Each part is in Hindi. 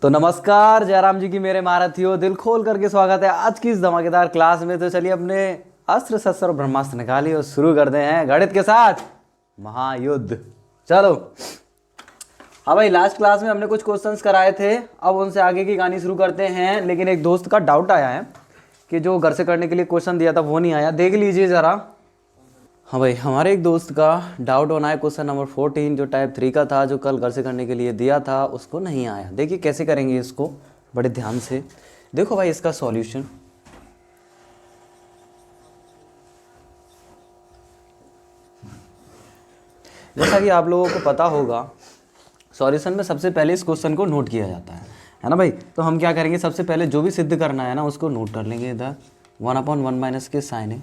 तो नमस्कार, जयराम जी की मेरे महारथियों, दिल खोल करके स्वागत है आज की इस धमाकेदार क्लास में। तो चलिए अपने अस्त्र शस्त्र और ब्रह्मास्त्र निकालिए और शुरू करते हैं गणित के साथ महायुद्ध। चलो। हाँ भाई, लास्ट क्लास में हमने कुछ क्वेश्चंस कराए थे, अब उनसे आगे की कहानी शुरू करते हैं। लेकिन एक दोस्त का डाउट आया है कि जो घर से करने के लिए क्वेश्चन दिया था वो नहीं आया, देख लीजिए ज़रा। हाँ भाई, हमारे एक दोस्त का डाउट होना है क्वेश्चन नंबर 14 जो टाइप 3 का था, जो कल घर से करने के लिए दिया था, उसको नहीं आया। देखिए कैसे करेंगे इसको, बड़े ध्यान से देखो भाई इसका सॉल्यूशन। जैसा कि आप लोगों को पता होगा, सॉल्यूशन में सबसे पहले इस क्वेश्चन को नोट किया जाता है ना भाई। तो हम क्या करेंगे, सबसे पहले जो भी सिद्ध करना है ना उसको नोट कर लेंगे इधर। 1/1 माइनस के साइन है,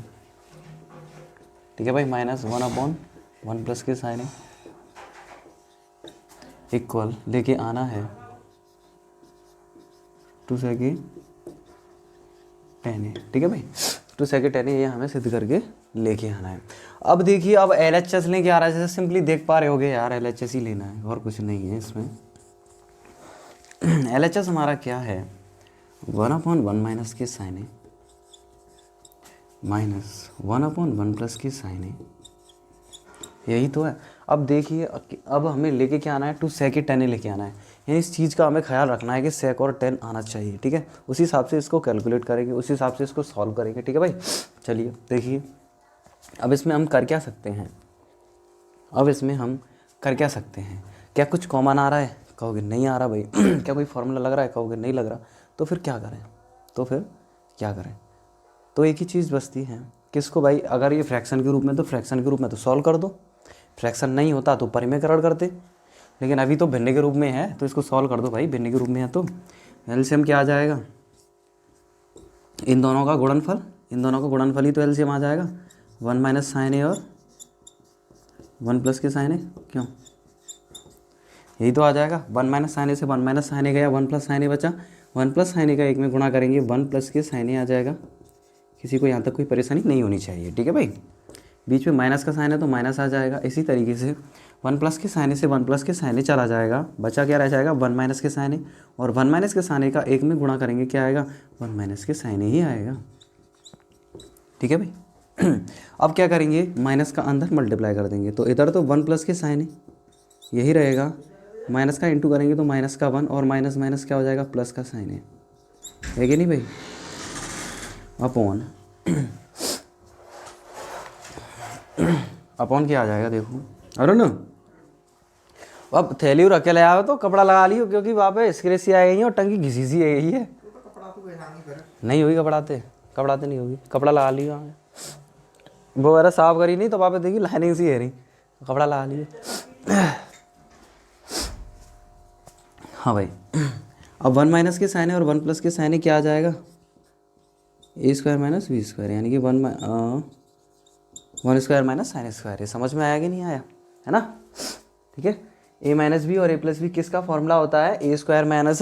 ठीक है भाई, माइनस 1/1 प्लस के साइन है इक्वल लेके आना है 2 सेके tan है, ठीक है भाई। 2 सेके tan है, ये हमें सिद्ध करके लेके आना है। अब देखिए, अब LHS लेके आ रहा है, जैसे सिंपली देख पा रहे होगे यार, LHS ही लेना है और कुछ नहीं है इसमें। LHS हमारा क्या है, 1/1 माइनस के साइन है माइनस 1/1 प्लस की साइन है, यही तो है। अब देखिए, अब हमें लेके क्या आना है, 2 सेक tan लेके आना है। यानी इस चीज़ का हमें ख्याल रखना है कि सेक और tan आना चाहिए, ठीक है। उसी हिसाब से इसको कैलकुलेट करेंगे, उसी हिसाब से इसको सॉल्व करेंगे, ठीक है भाई। चलिए देखिए, अब इसमें हम कर क्या सकते हैं, क्या कुछ कॉमन आ रहा है, कहोगे नहीं आ रहा भाई। क्या कोई फॉर्मूला लग रहा है, कहोगे नहीं लग रहा। तो फिर क्या करें, तो एक ही चीज़ बचती है किसको भाई, अगर ये फ्रैक्शन के रूप में तो फ्रैक्शन के रूप में तो सॉल्व कर दो, फ्रैक्शन नहीं होता तो परिमेयकरण करते। लेकिन अभी तो भिन्न के रूप में है तो इसको सॉल्व कर दो भाई, भिन्न के रूप में है तो एलसीएम क्या आ जाएगा, इन दोनों का गुणनफल ही तो एलसीएम आ जाएगा। 1 माइनस साइन ए और 1 प्लस के साइन ए, क्यों, यही तो आ जाएगा। 1 माइनस साइन ए से 1 माइनस साइन ए गया, 1 प्लस साइन ए बचा, 1 प्लस साइन ए का एक में गुणा करेंगे, 1 प्लस के साइन ए आ जाएगा। किसी को यहाँ तक कोई परेशानी नहीं होनी चाहिए, ठीक है भाई। बीच में माइनस का साइन है तो माइनस आ जाएगा। इसी तरीके से 1 प्लस के साइन से 1 प्लस के साइन चला जाएगा, बचा क्या रह जाएगा, 1 माइनस के साइन, और 1 माइनस के साइन का एक में गुणा करेंगे, क्या आएगा, 1 माइनस के साइन ही आएगा, ठीक है भाई। अब क्या करेंगे, माइनस का अंदर मल्टीप्लाई कर देंगे, तो इधर तो 1 प्लस के साइन यही रहेगा, माइनस का इंटू करेंगे तो माइनस का 1, और माइनस माइनस क्या हो जाएगा, प्लस का साइन है कि नहीं भाई, अपॉन क्या आ जाएगा, देखो। अरे न अब थैली रख के ले आओ तो कपड़ा लगा लियो, क्योंकि वहाँ पे स्क्रेच आ गई है और टंकी घिसी सी आ गई है। नहीं होगी कपड़ाते नहीं होगी, कपड़ा लगा लियो। वो वगैरह साफ करी नहीं तो वहाँ पे देखी लाइनिंग सी है रही, कपड़ा लगा लियो। हाँ भाई, अब 1 माइनस के साइन है और 1 प्लस के साइन क्या आ जाएगा, a² माइनस b², यानी कि 1 स्क्वायर माइनस साइन स्क्वायर। ये समझ में आया कि नहीं आया, है ना, ठीक है। a माइनस बी और a प्लस बी किसका फॉर्मूला होता है, a² माइनस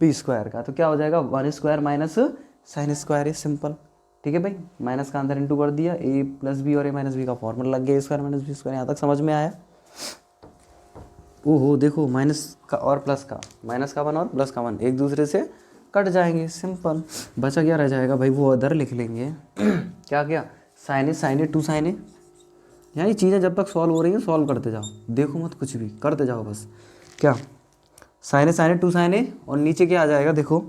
b² का। तो क्या हो जाएगा, 1 स्क्वायर माइनस साइन स्क्वायर, ये सिंपल, ठीक है भाई। माइनस का अंदर इंटू कर दिया, a प्लस बी और a माइनस बी का फॉर्मूला लग गया, a² माइनस b²। यहाँ तक समझ में आया। ओहो देखो, माइनस का और प्लस का, माइनस का 1 और प्लस का 1 एक दूसरे से कट जाएंगे, सिंपल। बचा क्या रह जाएगा भाई, वो अदर लिख लेंगे। क्या साइन 2 साइन, यानी चीज़ें जब तक सॉल्व हो रही हैं सॉल्व करते जाओ, देखो मत कुछ भी, करते जाओ बस। क्या साइन 2 साइन, और नीचे क्या आ जाएगा, देखो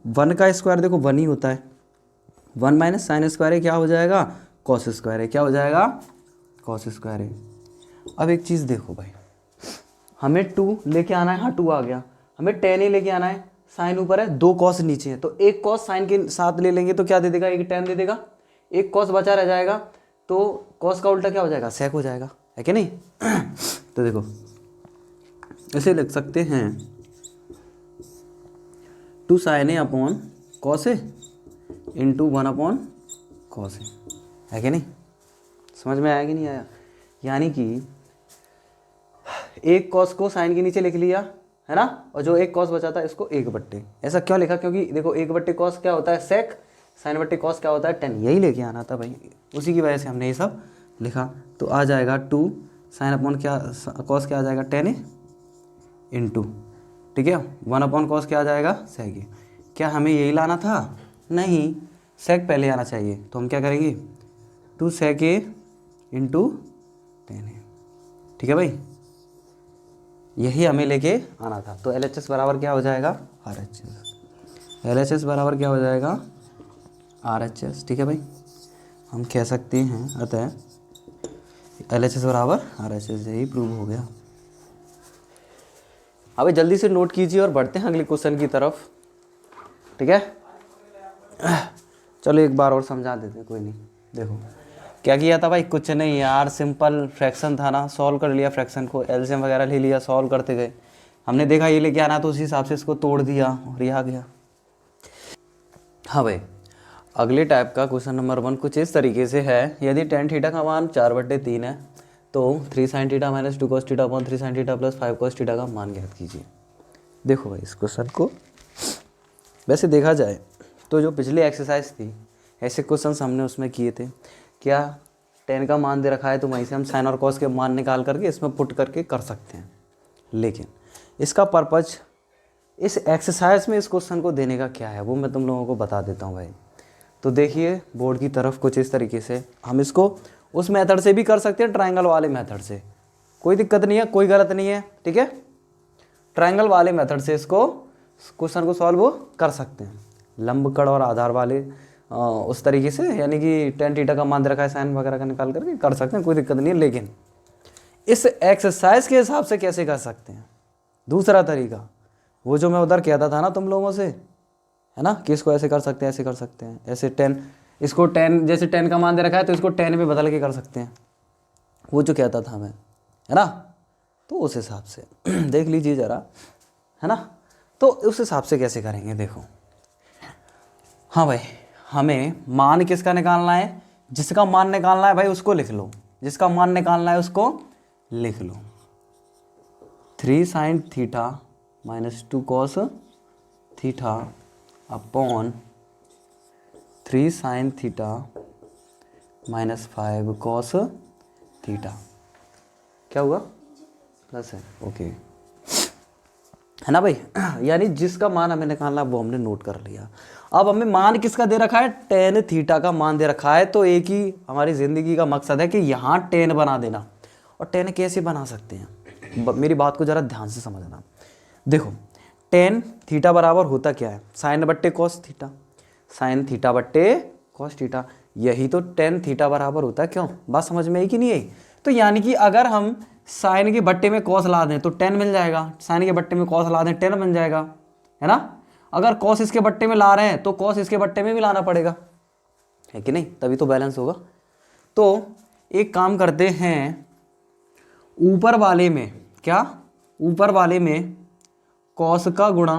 1 का स्क्वायर, देखो 1 ही होता है, 1 माइनस साइन स्क्वायर क्या हो जाएगा, कॉस स्क्वायर, क्या हो जाएगा, कॉस स्क्वायर। अब एक चीज़ देखो भाई, हमें 2 लेके आना है, हाँ 2 आ गया, हमें tan ही लेके आना है, साइन ऊपर है, 2 कॉस नीचे है, तो एक कॉस साइन के साथ ले लेंगे तो क्या दे देगा, एक tan दे देगा, एक कॉस बचा रह जाएगा, तो कॉस का उल्टा क्या हो जाएगा, सेक हो जाएगा, है कि नहीं। तो देखो ऐसे लिख सकते हैं, 2 sign A upon cos A into 1 upon cos A, है कि नहीं, समझ में आया कि नहीं आया। यानी कि एक कॉस को साइन के नीचे लिख लिया, है ना, और जो एक कॉस बचा था इसको 1/, ऐसा क्यों लिखा, क्योंकि देखो 1/, कॉस क्या होता है, सेक, साइन बट्टे कॉस क्या होता है, tan, यही लेके आना था भाई, उसी की वजह से हमने ये सब लिखा। तो आ जाएगा 2 साइन अपॉन क्या, कॉस क्या आ जाएगा, tan इंटू ठीक है। 1/cos क्या आ जाएगा, sec a। क्या हमें यही लाना था, नहीं, sec पहले आना चाहिए, तो हम क्या करेंगे 2 sec a इंटू 10a, ठीक है भाई, यही हमें लेके आना था। तो LHS बराबर क्या हो जाएगा, RHS। LHS बराबर क्या हो जाएगा, RHS, ठीक है भाई। हम कह सकते हैं अतः LHS बराबर RHS, यही प्रूव हो गया। अभी जल्दी से नोट कीजिए और बढ़ते हैं अगले क्वेश्चन की तरफ, ठीक है। चलो एक बार और समझा देते हैं, कोई नहीं। देखो क्या किया था भाई, कुछ नहीं यार, सिंपल फ्रैक्शन था ना, सॉल्व कर लिया फ्रैक्शन को, एलसीएम वगैरह ले लिया, सॉल्व करते गए, हमने देखा ये लेके आना तो उसी हिसाब से इसको तोड़ दिया और ये आ गया। हाँ भाई, अगले टाइप का क्वेश्चन नंबर 1 कुछ इस तरीके से है, यदि tan थीटा का मान 4/3 है तो 3 sin theta minus 2 cos theta upon 3 sin theta plus 5 cos theta का मान ज्ञात कीजिए। देखो भाई इस क्वेश्चन को वैसे देखा जाए तो जो पिछली एक्सरसाइज थी, ऐसे क्वेश्चन हमने उसमें किए थे, क्या tan का मान दे रखा है तो वहीं से हम sin और cos के मान निकाल करके इसमें पुट करके कर सकते हैं। लेकिन इसका पर्पज इस एक्सरसाइज में इस क्वेश्चन को देने का क्या है वो मैं तुम लोगों को बता देता हूँ भाई। तो देखिए बोर्ड की तरफ कुछ इस तरीके से हम इसको उस मेथड से भी कर सकते हैं, ट्रायंगल वाले मेथड से, कोई दिक्कत नहीं है, कोई गलत नहीं है, ठीक है। ट्रायंगल वाले मेथड से इसको क्वेश्चन को सॉल्व कर सकते हैं, लंब कड़ और आधार वाले उस तरीके से, यानी कि tan थीटा का मान दे रखा है साइन वगैरह का निकाल करके कर सकते हैं, कोई दिक्कत नहीं है। लेकिन इस एक्सरसाइज के हिसाब से कैसे कर सकते हैं, दूसरा तरीका, वो जो मैं उधर कहता था ना तुम लोगों से, है ना, कि इसको ऐसे कर सकते हैं, ऐसे कर सकते हैं, ऐसे 10, इसको 10 जैसे 10 का मान दे रखा है तो इसको 10 में बदल के कर सकते हैं, वो जो कहता था मैं, है ना। तो उस हिसाब से देख लीजिए ज़रा, है ना। तो उस हिसाब से कैसे करेंगे देखो। हाँ भाई, हमें मान किसका निकालना है, जिसका मान निकालना है भाई उसको लिख लो, जिसका मान निकालना है उसको लिख लो। 3 sin theta minus 2 cos theta upon 3 sin theta minus 5 cos theta, क्या हुआ, प्लस है, ओके, है ना भाई। यानी जिसका मान हमें निकालना वो हमने नोट कर लिया। अब हमें मान किसका दे रखा है, tan थीटा का मान दे रखा है, तो एक ही हमारी ज़िंदगी का मकसद है कि यहाँ tan बना देना। और tan कैसे बना सकते हैं, मेरी बात को ज़रा ध्यान से समझना। देखो tan थीटा बराबर होता क्या है, साइन बट्टे कॉस थीटा, साइन थीटा बट्टे कॉस थीटा, यही तो tan थीटा बराबर होता है। क्यों, बात समझ में आई कि नहीं आई। तो यानी कि अगर हम साइन के बट्टे में कॉस ला दें तो tan मिल जाएगा, साइन के बट्टे में कॉस ला दें tan बन जाएगा, है ना। अगर कॉस इसके बट्टे में ला रहे हैं तो कॉस इसके बट्टे में भी लाना पड़ेगा, है कि नहीं, तभी तो बैलेंस होगा। तो एक काम करते हैं, ऊपर वाले में क्या, ऊपर वाले में कॉस का गुणा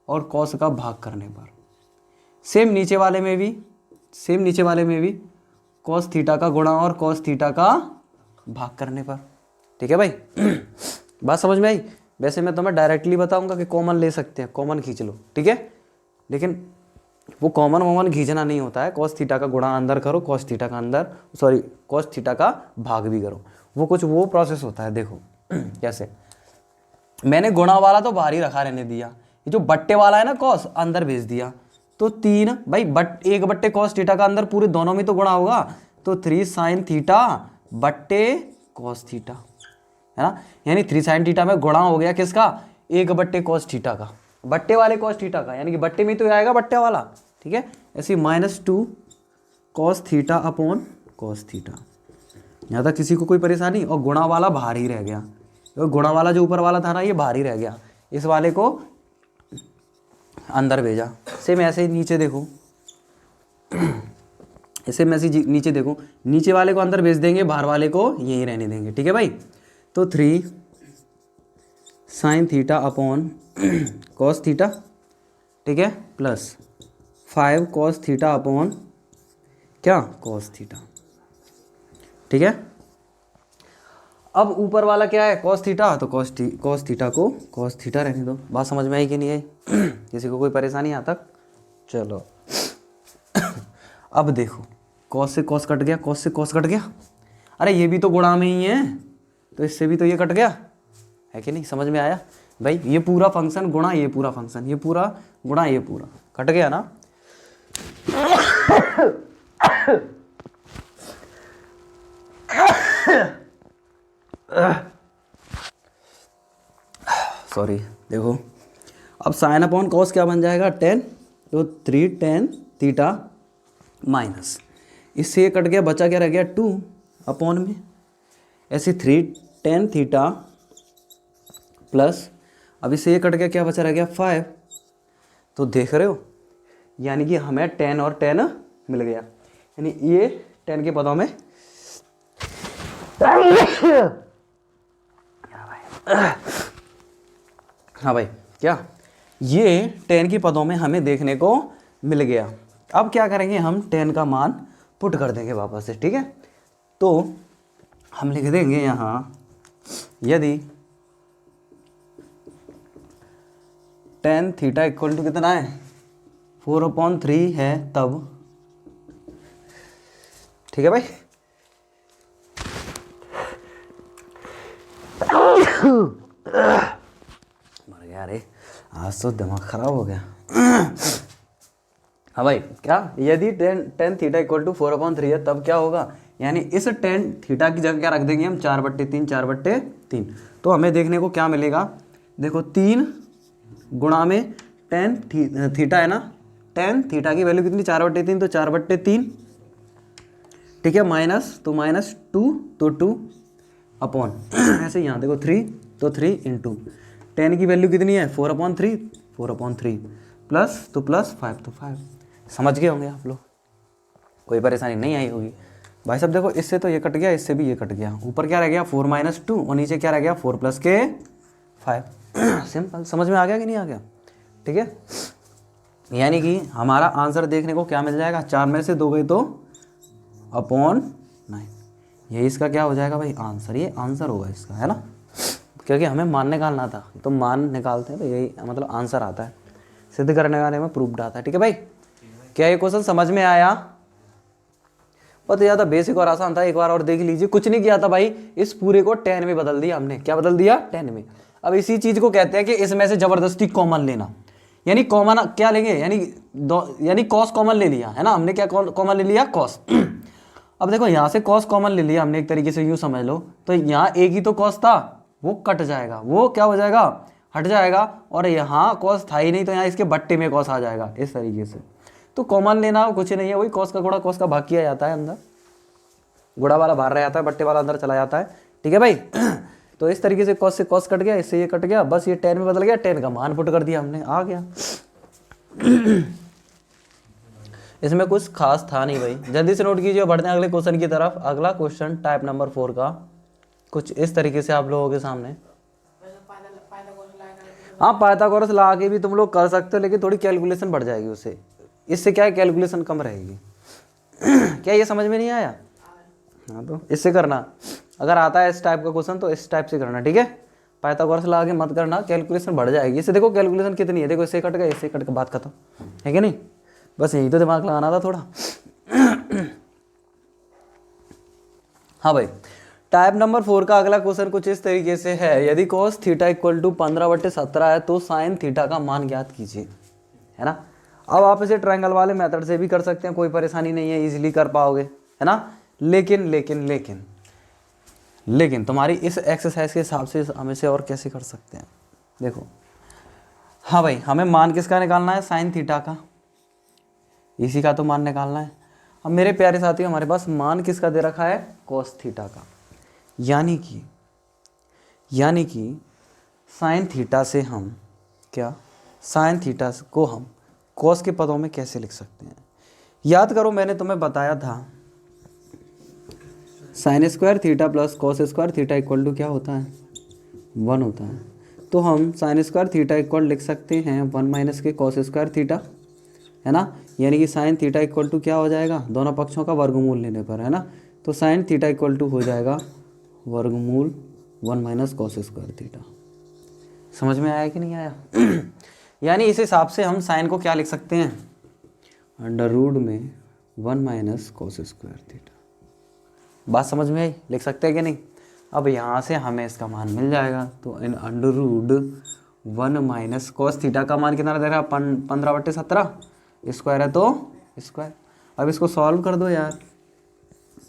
और कॉस का भाग करने पर, सेम नीचे वाले में भी, सेम नीचे वाले में भी कॉस थीटा का गुणा और कॉस थीटा का भाग करने पर, ठीक है भाई। बात समझ में आई। वैसे मैं तुम्हें डायरेक्टली बताऊंगा कि कॉमन ले सकते हैं, कॉमन खींच लो, ठीक है, लेकिन वो कॉमन वॉमन खींचना नहीं होता है। कॉस थीटा का गुणा अंदर करो, कॉस थीटा का अंदर, सॉरी कॉस थीटा का भाग भी करो, वो कुछ वो प्रोसेस होता है। देखो कैसे, मैंने गुणा वाला तो बाहर ही रखा रहने दिया, ये जो बट्टे वाला है ना कॉस अंदर भेज दिया, तो 3 भाई 1/cos कॉस थीटा का अंदर पूरे दोनों में तो गुणा होगा, तो 3 sin थीटा बट्टे कॉस थीटा, है ना। यानी 3 sin थीटा में गुणा हो गया किसका, 1/cos कॉस थीटा का, बट्टे वाले कॉस थीटा का, यानी कि बट्टे में तो आएगा बट्टे वाला, ठीक है। ऐसे -2 cos theta upon cos theta, यहाँ तक किसी को कोई परेशानी। और गुणा वाला बाहर ही रह गया, तो गुणा वाला जो ऊपर वाला था ना ये बाहर ही रह गया, इस वाले को अंदर भेजा। सेम ऐसे ही नीचे देखो, ऐसे में ऐसे नीचे देखो, नीचे वाले को अंदर भेज देंगे, बाहर वाले को यहीं रहने देंगे, ठीक है भाई। तो 3 sin theta upon cos theta, ठीक है, प्लस 5 cos थीटा अपॉन क्या, कॉस थीटा, ठीक है। अब ऊपर वाला क्या है, कॉस थीटा, तो कॉस थीटा को कॉस थीटा रहने दो। बात समझ में आई कि नहीं आई, किसी को कोई परेशानी यहाँ तक। चलो अब देखो, कॉस से कॉस कट गया, कॉस से कॉस कट गया, अरे ये भी तो गुणा में ही है, तो इससे भी तो ये कट गया, है कि नहीं, समझ में आया। भाई ये पूरा फंक्शन गुणा ये पूरा फंक्शन, ये पूरा गुणा ये पूरा, कट गया ना। सॉरी, देखो अब साइन अपॉन कॉस क्या बन जाएगा 10, तो 3 tan थीटा माइनस, इससे ये कट गया, बचा क्या रह गया 2 अपॉन में, ऐसे 3 tan थीटा प्लस, अब इससे ये कट गया, क्या बचा रह गया 5। तो देख रहे हो, यानी कि हमें 10 और 10 मिल गया, यानी ये 10 के पदों में हाँ भाई क्या, ये 10 के पदों में हमें देखने को मिल गया। अब क्या करेंगे, हम 10 का मान पुट कर देंगे वापस से, ठीक है। तो हम लिख देंगे यहाँ, यदि tan थीटा इक्वल टू कितना है 4/3 है तब, ठीक है भाई। मर गया रे, आज तो दिमाग खराब हो गया। हाँ भाई क्या, यदि tan थीटा इक्वल टू 4/3 है तब क्या होगा, यानी इस tan थीटा की जगह क्या रख देंगे हम 4/3, 4/3। तो हमें देखने को क्या मिलेगा, देखो 3 गुणा में tan थीटा है ना, tan थीटा की वैल्यू कितनी 4/3, तो 4/3, ठीक है, माइनस, तो -2, तो 2 अपॉन ऐसे यहाँ देखो 3, तो 3 इंटू tan की वैल्यू कितनी है 4/3, 4/3 प्लस, तो प्लस 5, तो 5। समझ गए होंगे आप लोग, कोई परेशानी नहीं आई होगी भाई साहब। देखो इससे तो ये कट गया, इससे भी ये कट गया, ऊपर क्या रह गया 4 - 2 और नीचे क्या रह गया 4 + के 5। सिंपल, समझ में आ गया कि नहीं आ गया, ठीक है। यानी कि हमारा आंसर देखने को क्या मिल जाएगा, 4 में से 2 गई तो /9, ये इसका क्या हो जाएगा भाई आंसर, ये आंसर होगा इसका, है ना, क्योंकि हमें मान निकालना था, तो मान निकालते हैं तो यही मतलब आंसर आता है, सिद्ध करने वाले में प्रूफ्ड आता है, ठीक है भाई। क्या ये क्वेश्चन समझ में आया, बहुत ज़्यादा बेसिक और आसान था, एक बार और देख लीजिए। कुछ नहीं किया था भाई, इस पूरे को 10 में बदल दिया हमने, क्या बदल दिया 10 में। अब इसी चीज को कहते हैं कि इसमें से जबरदस्ती कॉमन लेना, यानी कॉमन क्या लेंगे, यानी कॉस कॉमन ले लिया, है ना, हमने क्या कॉमन ले लिया कॉस। अब देखो यहाँ से कॉस कॉमन ले लिया हमने, एक तरीके से यूँ समझ लो, तो यहाँ एक ही तो कॉस था, वो कट जाएगा, वो क्या हो जाएगा हट जाएगा, और यहाँ कॉस था ही नहीं, तो यहाँ इसके बट्टे में कॉस आ जाएगा, इस तरीके से। तो कॉमन लेना कुछ नहीं है, वही कॉस का गुणा कॉस का भाग किया जाता है, अंदर गुणा वाला बाहर रह जाता है, बट्टे वाला अंदर चला जाता है, ठीक है भाई। तो इस तरीके से कॉस कट गया, इससे ये कट गया, बस ये 10 में बदल गया, 10 का मान पुट कर दिया हमने, आ गया। इसमें कुछ खास था नहीं भाई, जल्दी से नोट कीजिए, बढ़ते हैं अगले क्वेश्चन की तरफ। अगला क्वेश्चन टाइप नंबर 4 का कुछ इस तरीके से आप लोगों के सामने, हाँ पाइथागोरस लगा के भी तुम लोग कर सकते हो, लेकिन थोड़ी कैलकुलेशन बढ़ जाएगी उससे, इससे क्या है कैलकुलेशन कम रहेगी। क्या ये समझ में नहीं आया, हाँ तो इससे करना, अगर आता है इस टाइप का क्वेश्चन तो इस टाइप से करना, ठीक है। पाइथागोरस लगा के मत करना, कैलकुलेशन बढ़ जाएगी इससे। देखो कैलकुलेशन कितनी है, देखो इससे कट गया, इससे कट के बात खत्म, है कि नहीं, बस यही तो दिमाग लगाना था थोड़ा। हाँ भाई, टाइप नंबर 4 का अगला क्वेश्चन कुछ इस तरीके से है, यदि cos थीटा इक्वल टू 15/17 है तो साइन थीटा का मान ज्ञात कीजिए, है ना। अब आप इसे ट्रायंगल वाले मेथड से भी कर सकते हैं, कोई परेशानी नहीं है, इजीली कर पाओगे, है ना। लेकिन लेकिन लेकिन लेकिन तुम्हारी इस एक्सरसाइज के हिसाब से हम इसे और कैसे कर सकते हैं, देखो। हाँ भाई, हमें मान किसका निकालना है, साइन थीटा का, इसी का तो मान निकालना है। अब मेरे प्यारे साथी, हमारे पास मान किसका दे रखा है, कॉस थीटा का, यानी कि साइन थीटा से हम क्या, साइन थीटा को हम कॉस के पदों में कैसे लिख सकते हैं। याद करो, मैंने तुम्हें बताया था sine square theta plus cos square theta equal to क्या होता है 1 होता है। तो हम साइन स्क्वायर थीटा इक्वल लिख सकते हैं 1 - के कॉस स्क्वायर थीटा, है ना, यानी कि साइन थीटा इक्वल टू क्या हो जाएगा, दोनों पक्षों का वर्गमूल लेने पर, है ना। तो साइन थीटा इक्वल टू हो जाएगा वर्गमूल 1 - कॉस स्क्वायर थीटा। समझ में आया कि नहीं आया। यानी इस हिसाब से हम साइन को क्या लिख सकते हैं, अंडर रूट में 1 - कॉस स्क्वायर थीटा। बात समझ में आई, लिख सकते हैं कि नहीं। अब यहाँ से हमें इसका मान मिल जाएगा, तो इन under root 1 minus cos theta का मान कितना दे रहा है 15/17 स्क्वायर है तो स्क्वायर। अब इसको सॉल्व कर दो यार,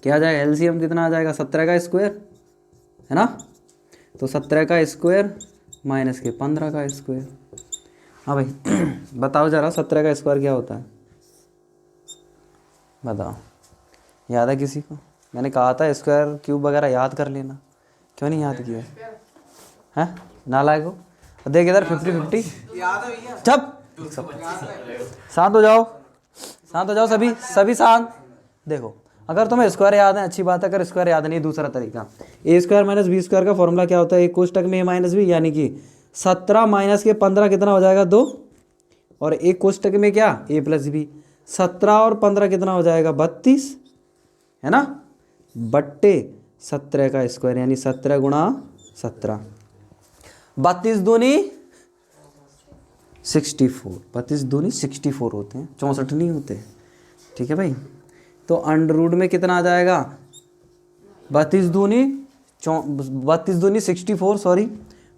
क्या आ जाएगा एलसीएम कितना आ जाएगा 17 का स्क्वायर है ना, तो 17 का स्क्वायर माइनस के 15 का स्क्वायर। हाँ भाई बताओ जरा 17 का स्क्वायर क्या होता है, बताओ, याद है किसी को? मैंने कहा था स्क्वायर क्यूब वगैरह याद कर लेना, क्यों नहीं याद किया है नालायक हो? देख इधर 50-50 चुप, शांत हो जाओ, शांत हो जाओ सभी शांत। देखो अगर तुम्हें स्क्वायर याद है अच्छी बात है, अगर स्क्वायर याद नहीं दूसरा तरीका, ए स्क्वायर माइनस बी स्क्वायर का फॉर्मूला क्या होता है, एक कोष्टक में ए माइनस बी, यानी कि 17 माइनस के 15 कितना हो जाएगा 2, और एक कोष्टक में क्या ए प्लस बी, 17 और 15 कितना हो जाएगा 32 है ना, बट्टे 17 का स्क्वायर यानी 17 गुणा 17, 32 दूनी 64, 32 दूनी 64 होते हैं, 64 नहीं होते, ठीक है भाई। तो अंडर रूट में कितना आ जाएगा 32 दूनी 64 सॉरी,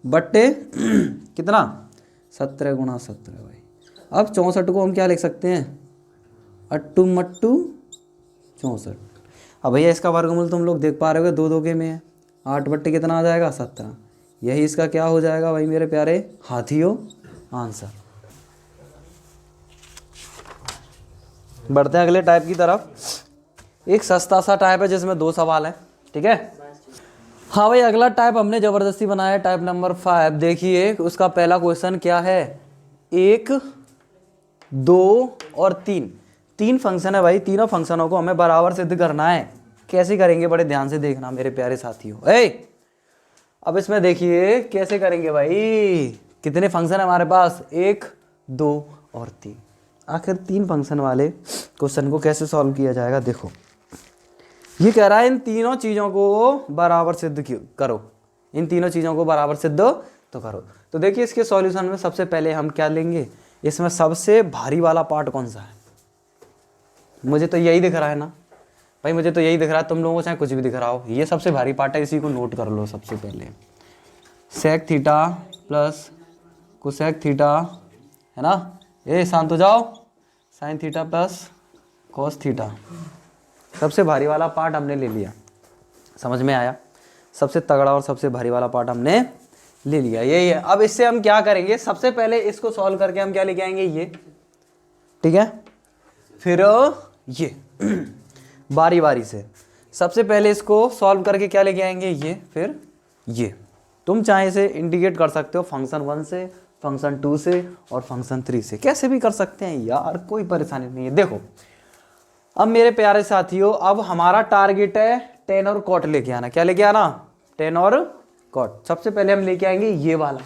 बट्टे कितना 17 गुणा 17 भाई। अब 64 को हम क्या लिख सकते हैं, अट्टू मट्टू 64। अब भैया इसका वर्गमूल तुम लोग देख पा रहे हो 2 2 के में है, 8 बट्टे कितना आ जाएगा 17, यही इसका क्या हो जाएगा भाई मेरे प्यारे हाथियों आंसर। बढ़ते हैं अगले टाइप की तरफ, एक सस्ता सा टाइप है जिसमें 2 सवाल हैं, ठीक है। हाँ भाई अगला टाइप हमने जबरदस्ती बनाया, टाइप नंबर 5। देखिए उसका पहला क्वेश्चन क्या है, 1 2 और 3 फंक्शन है भाई, तीनों फंक्शनों को हमें बराबर सिद्ध करना है। कैसे करेंगे बड़े ध्यान से देखना मेरे प्यारे साथियों। अब इसमें देखिए कैसे करेंगे भाई, कितने फंक्शन है हमारे पास 1 2 और 3, आखिर 3 फंक्शन वाले क्वेश्चन को कैसे सॉल्व किया जाएगा। देखो ये कह रहा है इन तीनों चीज़ों को बराबर सिद्ध करो, इन तीनों चीज़ों को बराबर सिद्ध तो करो। तो देखिए इसके सॉल्यूशन में सबसे पहले हम क्या लेंगे, इसमें सबसे भारी वाला पार्ट कौन सा है, मुझे तो यही दिख रहा है ना भाई, मुझे तो यही दिख रहा है, तुम लोगों को चाहे कुछ भी दिख रहा हो, ये सबसे भारी पार्ट है, इसी को नोट कर लो सबसे पहले। Sec theta plus cosec theta है ना, शांत हो जाओ, sine theta plus cos theta, सबसे भारी वाला पार्ट हमने ले लिया, समझ में आया, सबसे तगड़ा और सबसे भारी वाला पार्ट हमने ले लिया, यही है। अब इससे हम क्या करेंगे, सबसे पहले इसको सॉल्व करके हम क्या लेके आएंगे ये, ठीक है, फिर ये बारी बारी से सबसे पहले इसको सॉल्व करके क्या लेके आएंगे ये, फिर ये। तुम चाहे इसे इंडिकेट कर सकते हो फंक्शन 1 से, फंक्शन 2 से और फंक्शन 3 से, कैसे भी कर सकते हैं यार, कोई परेशानी नहीं है। देखो अब मेरे प्यारे साथियों, अब हमारा टारगेट है टेन और कॉट लेके आना, क्या लेके आना, टेन और कॉट। सबसे पहले हम लेके आएंगे ये वाला,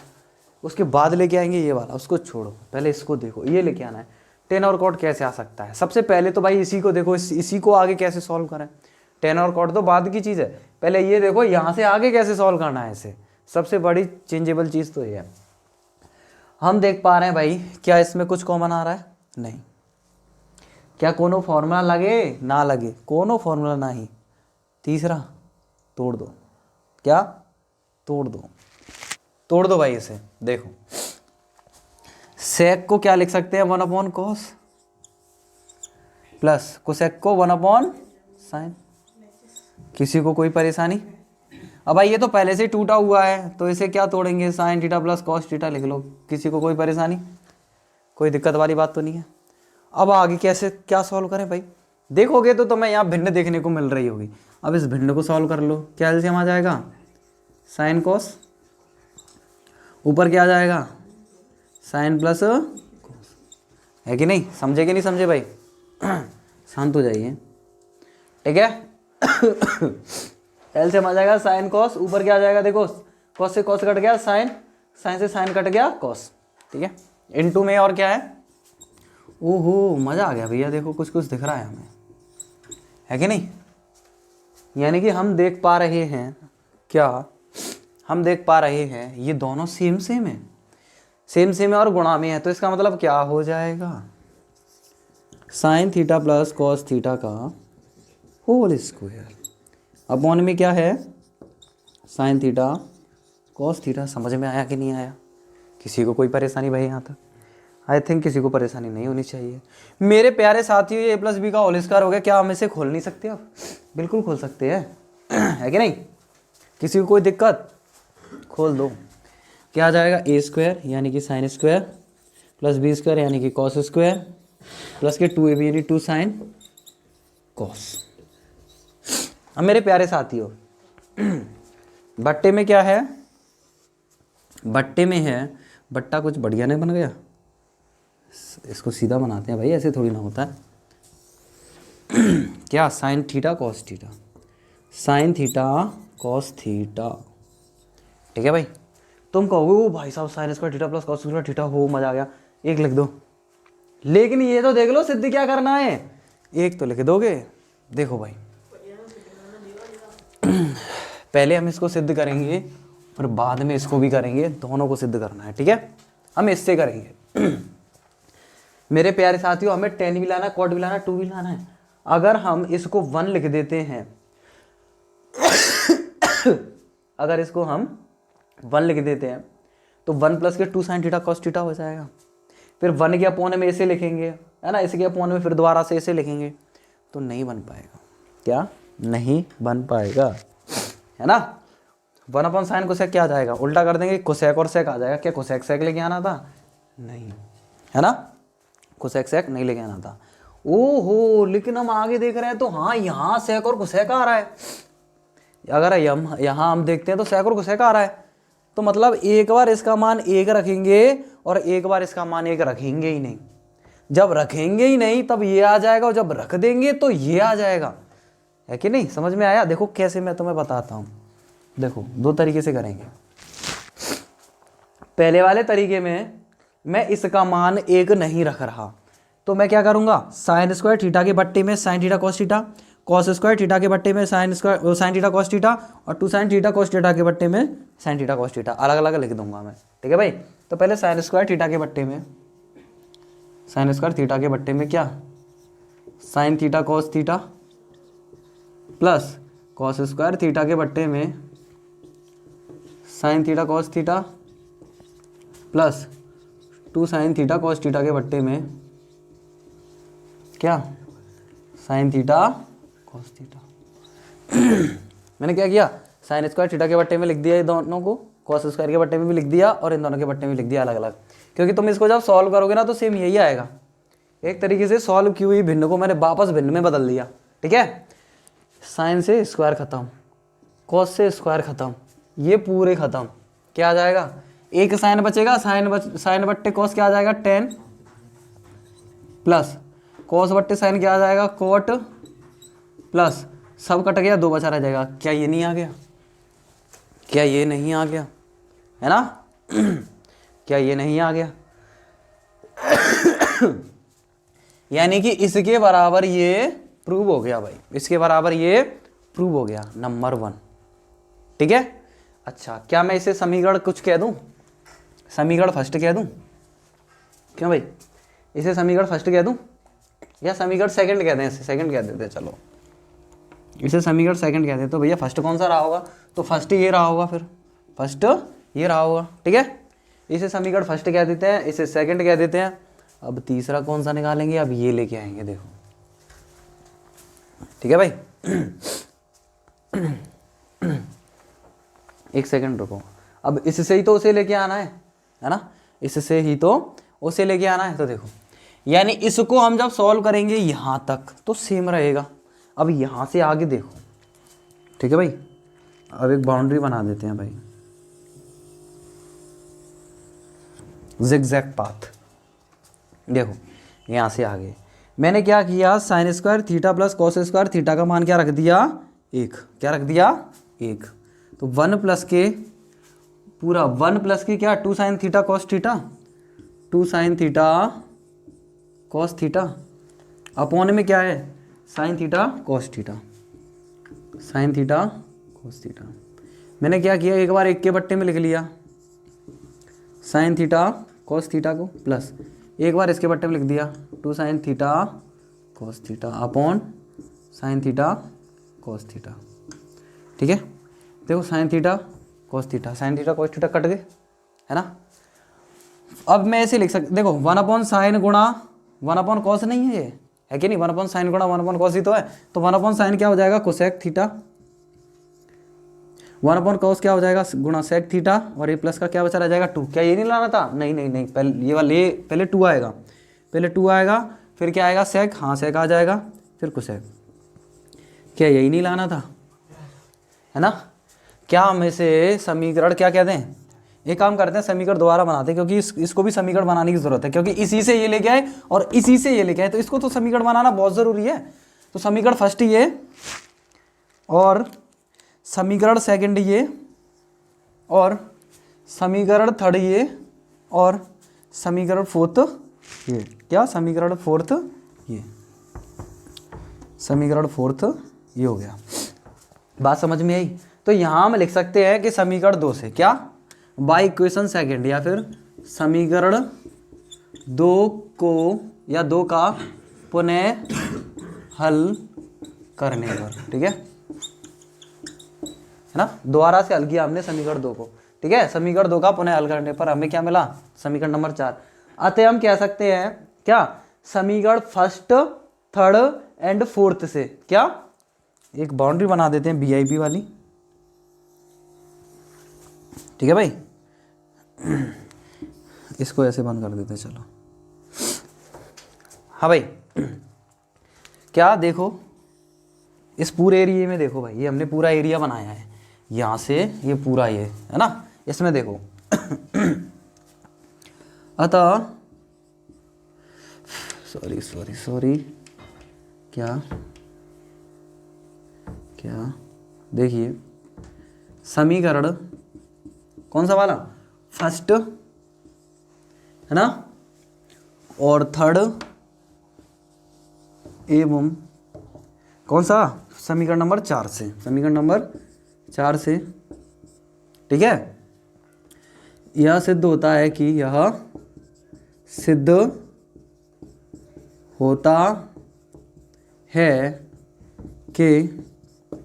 उसके बाद लेके आएंगे ये वाला, उसको छोड़ो पहले इसको देखो, ये लेके आना है। टेन और कॉट कैसे आ सकता है, सबसे पहले तो भाई इसी को देखो, इसी को आगे कैसे सॉल्व करें, टेन और कॉट तो बाद की चीज़ है, पहले ये देखो यहाँ से आगे कैसे सॉल्व करना है इसे, सबसे बड़ी चेंजेबल चीज़ तो ये है। हम देख पा रहे हैं भाई क्या इसमें कुछ कॉमन आ रहा है, नहीं, क्या कोनो फॉर्मूला लगे ना लगे, कोनो फॉर्मूला नहीं। तीसरा तोड़ दो, क्या तोड़ दो भाई इसे। देखो सेक को क्या लिख सकते हैं 1/cos प्लस कोसेक को 1/sin, किसी को कोई परेशानी। अब भाई ये तो पहले से टूटा हुआ है तो इसे क्या तोड़ेंगे, sign theta plus cos theta लिख लो, किसी को कोई परेशानी, कोई दिक्कत वाली बात तो नहीं है। अब आगे कैसे क्या सॉल्व करें भाई, देखोगे तो तुम्हें यहाँ भिन्न देखने को मिल रही होगी। अब इस भिन्न को सॉल्व कर लो, क्या एलसीएम आ जाएगा साइन कॉस, ऊपर क्या आ जाएगा साइन प्लस कॉस, है कि नहीं, समझे कि नहीं समझे भाई, शांत हो जाइए, ठीक है। एलसीएम आ जाएगा साइन कॉस, ऊपर क्या आ जाएगा, देखो कॉस से कॉस कट गया, साइन, साइन से साइन कट गया कॉस, ठीक है, इनटू में और क्या है, ओहो मज़ा आ गया भैया, देखो कुछ कुछ दिख रहा है हमें, है कि नहीं। यानी कि हम देख पा रहे हैं, क्या हम देख पा रहे हैं ये दोनों सेम सेम है, सेम सेम है और गुणा में है, तो इसका मतलब क्या हो जाएगा, sign theta plus cos theta का होल स्क्वायर अपॉन में क्या है साइन थीटा कॉस थीटा। समझ में आया कि नहीं आया, किसी को कोई परेशानी भाई यहाँ तक? आई थिंक किसी को परेशानी नहीं होनी चाहिए। मेरे प्यारे साथियों, ये प्लस बी का होल स्क्वायर हो गया, क्या हम इसे खोल नहीं सकते? अब बिल्कुल खोल सकते हैं है कि नहीं? किसी को कोई दिक्कत? खोल दो। क्या आ जाएगा? ए स्क्वायर यानी कि sine square plus B square यानी कि कॉस स्क्वायर प्लस के 2ab यानी 2 साइन कॉस। अब मेरे प्यारे साथियों, बट्टे में क्या है? बट्टे में है, बट्टा कुछ बढ़िया नहीं बन गया, इसको सीधा बनाते हैं भाई, ऐसे थोड़ी ना होता है। क्या? Sine theta cos theta, sine theta cos theta. ठीक है भाई? तुम कहोगे वो भाई साहब sign square theta plus cos square theta, हो मजा आ गया, एक लिख दो। लेकिन ये तो देख लो सिद्ध क्या करना है, एक तो लिख दोगे। देखो भाई, पहले हम इसको सिद्ध करेंगे और बाद में इसको भी करेंगे, दोनों को सिद्ध करना है। ठीक है? हम इससे करेंगे। मेरे प्यारे साथियों, हमें टेन भी लाना है, कॉट भी लाना है, 2 भी लाना है। अगर हम इसको 1 लिख देते हैं अगर इसको हम 1 लिख देते हैं तो 1 प्लस के 2 साइन थीटा कॉस थीटा हो जाएगा। फिर 1 के अपोन में ऐसे लिखेंगे, है ना, इसके अपोन में फिर दोबारा से ऐसे लिखेंगे, तो नहीं बन पाएगा। क्या? नहीं बन पाएगा, है ना? 1 अपॉन साइन कोसेक क्या आ जाएगा? उल्टा कर देंगे, कोसेक और सेक आ जाएगा। क्या कोसेक सेक लेके आना था? नहीं, है ना? कोसेक सेक नहीं लेके आना था। ओहो, लेकिन हम आगे देख रहे हैं तो हाँ, यहाँ सेक और कोसेक आ रहा है। अगर यहाँ हम देखते हैं तो सेक और कोसेक आ रहा है, तो मतलब एक बार इसका मान 1 रखेंगे और एक बार इसका मान 1 रखेंगे ही नहीं। जब रखेंगे ही नहीं तब ये आ जाएगा, और जब रख देंगे तो ये आ जाएगा। है कि नहीं? समझ में आया? देखो कैसे मैं तुम्हें बताता हूँ। देखो 2 तरीके से करेंगे। पहले वाले तरीके में मैं इसका मान 1 नहीं रख रहा, तो मैं क्या करूंगा? साइन स्क्वायर थीटा के बट्टे में sine theta cos theta, cos square theta के बट्टे में sine square sine theta cos theta, और 2 साइन थीटा कॉस थीटा के बट्टे में साइन थीटा कॉस थीटा, अलग अलग लिख दूंगा मैं। ठीक है भाई? तो पहले साइन स्क्वायर थीटा के बट्टे में, साइन स्क्वायर थीटा के बट्टे में क्या? Sine theta cos theta plus cos square theta के बट्टे में sine theta cos theta plus 2 sine theta cos theta के बट्टे में क्या? Sine theta cos theta. मैंने क्या किया? साइन स्क्वायर थीटा के बट्टे में लिख दिया ये दोनों को, कॉस स्क्वायर के बट्टे में भी लिख दिया, और इन दोनों के बट्टे में लिख दिया अलग अलग, क्योंकि तुम इसको जब सॉल्व करोगे ना तो सेम यही आएगा। एक तरीके से सॉल्व की हुई भिन्न को मैंने वापस भिन्न में बदल दिया। ठीक है? साइन से स्क्वायर खत्म, कॉस से स्क्वायर खत्म, ये पूरे खत्म। क्या आ जाएगा? एक साइन बचेगा, साइन बट्टे कॉस क्या आ जाएगा? 10 प्लस कॉस बट्टे साइन क्या आ जाएगा? कोट, प्लस सब कट गया, 2 बचा रह जाएगा। क्या ये नहीं आ गया? क्या ये नहीं आ गया? है ना? क्या ये नहीं आ गया? यानी कि इसके बराबर ये प्रूव हो गया भाई, इसके बराबर ये प्रूव हो गया, नंबर 1। ठीक है? अच्छा, क्या मैं इसे समीकरण कुछ कह दूं? समीकरण फर्स्ट कह दूं? क्यों भाई? इसे समीकरण फर्स्ट कह दूं या समीकरण सेकंड कहते हैं? इसे सेकंड कह देते हैं। चलो, इसे समीकरण सेकंड कहते हैं। तो भैया फर्स्ट कौन सा रहा होगा? तो फर्स्ट ये रहा होगा, फिर फर्स्ट ये रहा होगा। ठीक है? इसे समीकरण फर्स्ट कह देते हैं, इसे सेकंड कह देते हैं। अब तीसरा कौन सा निकालेंगे? अब ये लेके आएंगे, देखो। ठीक है भाई? एक सेकंड रुको। अब इससे ही तो उसे लेके आना है ना? इससे ही तो उसे लेके आना है। तो देखो, यानी इसको हम जब सॉल्व करेंगे यहां तक तो सेम रहेगा। अब यहां से आगे देखो। ठीक है भाई? अब एक बाउंड्री बना देते हैं भाई, जिगजैग पाथ। देखो यहां से आगे मैंने क्या किया? Sign square theta plus cos square theta का मान क्या रख दिया? 1। क्या रख दिया? 1। तो 1 प्लस के पूरा 1 प्लस की क्या? 2 sine theta cos theta, 2 sine theta cos theta, upon में क्या है? Sine theta cos theta, sine theta cos theta. मैंने क्या किया? एक बार 1 के बट्टे में लिख लिया साइन थीटा कॉस थीटा को, प्लस एक बार इसके बट्टे में लिख दिया 2 sine theta cos theta upon sine theta cos theta. ठीक है? देखो sine theta cos theta, sine theta cos theta cut गए, है ना? अब मैं ऐसे लिख सकता, देखो 1/sin गुणा 1/cos नहीं है ये, है कि नहीं, 1/sin गुणा 1/cos ही तो है, तो 1/sin क्या हो जाएगा कोसेक थीटा, 1/cos क्या हो जाएगा गुणा सेक थीटा, और ये प्लस का क्या बचा रह जाएगा 2। क्या ये नहीं लाना था, नहीं नहीं नहीं, पहले ये वाला, ये पहले 2 आएगा, पहले 2 आएगा, फिर क्या आएगा सेक, हाँ सेक आ जाएगा, फिर कोसेक। क्या यही नहीं लाना था, है ना। क्या हम इसे समीकरण क्या कहते हैं, एक काम करते हैं समीकरण दोबारा बनाते हैं, क्योंकि इसको भी समीकरण बनाने की जरूरत है, क्योंकि इसी से ये लेके आए और इसी से ये लेके आए, तो इसको तो समीकरण बनाना बहुत जरूरी है। तो समीकरण फर्स्ट ये, और समीकरण सेकंड ये, और समीकरण थर्ड ये, और समीकरण फोर्थ ये, क्या समीकरण फोर्थ ये, समीकरण फोर्थ ये हो गया। बात समझ में आई। तो यहां हम लिख सकते हैं कि समीकरण 2 से क्या, बाय इक्वेशन सेकंड, या फिर समीकरण 2 को या 2 का पुनः हल करने पर, ठीक है ना, दोबारा से हल किया हमने समीकरण 2 को, ठीक है। समीकरण 2 का पुनः हल करने पर हमें क्या मिला, समीकरण नंबर 4। अतः हम कह सकते हैं क्या, समीकरण फर्स्ट थर्ड एंड फोर्थ से क्या, एक बाउंड्री बना देते हैं BIB वाली, ठीक है भाई, इसको ऐसे बंद कर देते हैं, चलो। हाँ भाई, क्या देखो इस पूरे एरिया में देखो भाई, ये हमने पूरा एरिया बनाया है, यहाँ से ये पूरा ये है ना, इसमें देखो अतः सॉरी क्या देखिए, समीकरण कौन सा वाला, फर्स्ट है ना, और थर्ड एवं कौन सा, समीकरण नंबर 4 से, समीकरण नंबर 4 से, ठीक है। यह सिद्ध होता है कि यह सिद्ध होता है कि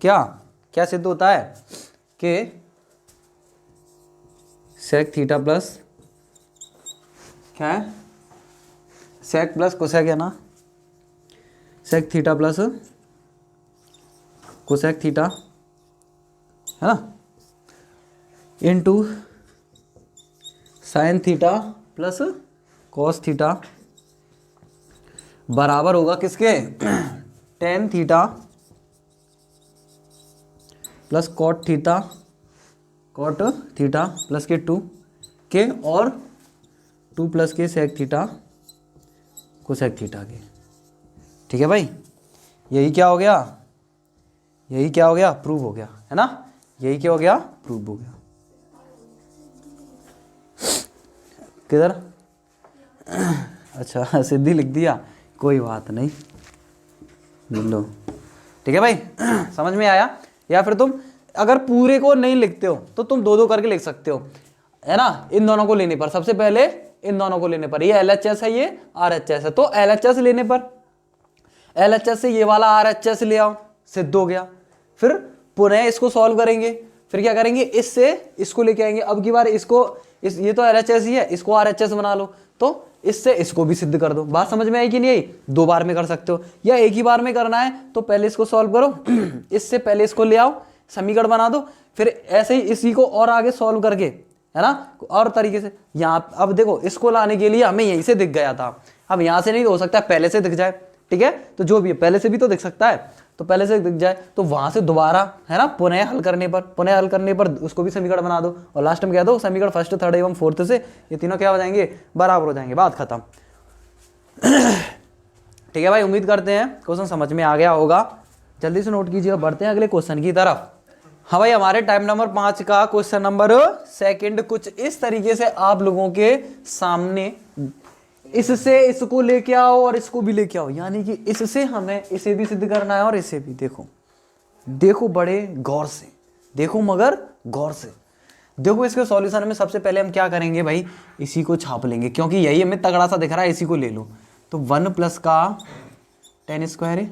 क्या सिद्ध होता है कि सेक थीटा प्लस क्या है, सेक प्लस कोसेक है ना, sec theta plus cosec theta है ना, into sine theta plus cos theta बराबर होगा किसके, tan theta plus cot theta plus के 2 के, और 2 प्लस के सेक थीटा कोसेक थीटा के, ठीक है भाई। यही क्या हो गया, प्रूव हो गया, है ना, यही क्या हो गया, प्रूव हो गया। किधर, अच्छा सिद्धि लिख दिया, कोई बात नहीं, लो, ठीक है भाई, समझ में आया। या फिर तुम अगर पूरे को नहीं लिखते हो तो तुम 2-2 करके लिख सकते हो, है ना, इन दोनों को लेने पर, सबसे पहले इन दोनों को लेने पर, ये LHS है, ये RHS है, तो LHS लेने पर, LHS से ये वाला RHS ले आओ, सिद्ध हो गया। फिर पुनः इसको सॉल्व करेंगे, फिर क्या करेंगे, इससे इसको लेके आएंगे, अब की बार इसको ये तो LHS ही है, इसको RHS बना लो, तो इससे इसको भी सिद्ध कर दो। बात समझ में आई कि नहीं आई, 2 बार में कर सकते हो, या एक ही बार में करना है तो पहले इसको सॉल्व करो इससे पहले इसको ले आओ, समीकरण बना दो, फिर ऐसे ही इसी को और आगे सॉल्व करके, है ना, और तरीके से यहाँ। अब देखो इसको लाने के लिए हमें यहीं से दिख गया था, अब यहाँ से नहीं हो सकता, पहले से दिख जाए, ठीक है, तो जो भी है पहले से भी तो दिख सकता है, तो पहले से दिख जाए, तो वहां से दोबारा, है ना, पुनः हल करने पर उसको भी समीकरण बना दो, और लास्ट में कह दो समीकरण फर्स्ट थर्ड एवं फोर्थ से ये तीनों क्या हो जाएंगे, बराबर हो जाएंगे, बात खत्म। ठीक है भाई, उम्मीद करते हैं क्वेश्चन समझ में आ गया होगा। जल्दी से नोट कीजिएगा, बढ़ते हैं अगले क्वेश्चन की तरफ। हाँ भाई, हमारे टाइम नंबर 5 का क्वेश्चन नंबर सेकंड कुछ इस तरीके से आप लोगों के सामने, इससे इसको लेके आओ और इसको भी लेके आओ, यानी कि इससे हमें इसे भी सिद्ध करना है और इसे भी। देखो बड़े गौर से देखो, मगर गौर से देखो। इसके सॉल्यूशन में सबसे पहले हम क्या करेंगे भाई, इसी को छाप लेंगे, क्योंकि यही हमें तगड़ा सा दिख रहा है, इसी को ले लो। तो 1 प्लस का tan स्क्वायर है,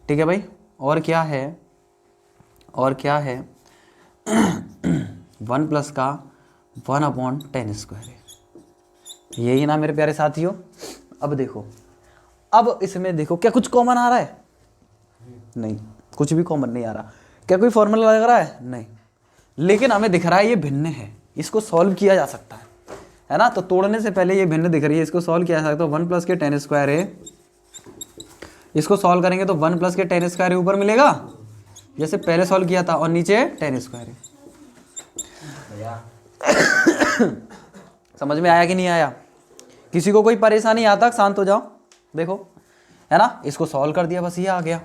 ठीक है भाई, और क्या है 1 प्लस का 1/tan स्क्वायर है, यही ना मेरे प्यारे साथियों। अब देखो, अब इसमें देखो क्या कुछ कॉमन आ रहा है? नहीं, कुछ भी कॉमन नहीं आ रहा। क्या कोई फॉर्मूला लग रहा है? नहीं। लेकिन हमें दिख रहा है ये भिन्न है, इसको सॉल्व किया जा सकता है ना। तो तोड़ने से पहले ये भिन्न दिख रही है, इसको सॉल्व किया जा सकता है। 1 प्लस के टेन स्क्वायर है, इसको सॉल्व करेंगे तो 1 प्लस के टेन स्क्वायर ऊपर मिलेगा, जैसे पहले सॉल्व किया था, और नीचे टेन स्क्वायर है। समझ में आया कि नहीं आया? किसी को कोई परेशानी आता, शांत हो जाओ। देखो, है ना, इसको सॉल्व कर दिया, बस ये आ गया।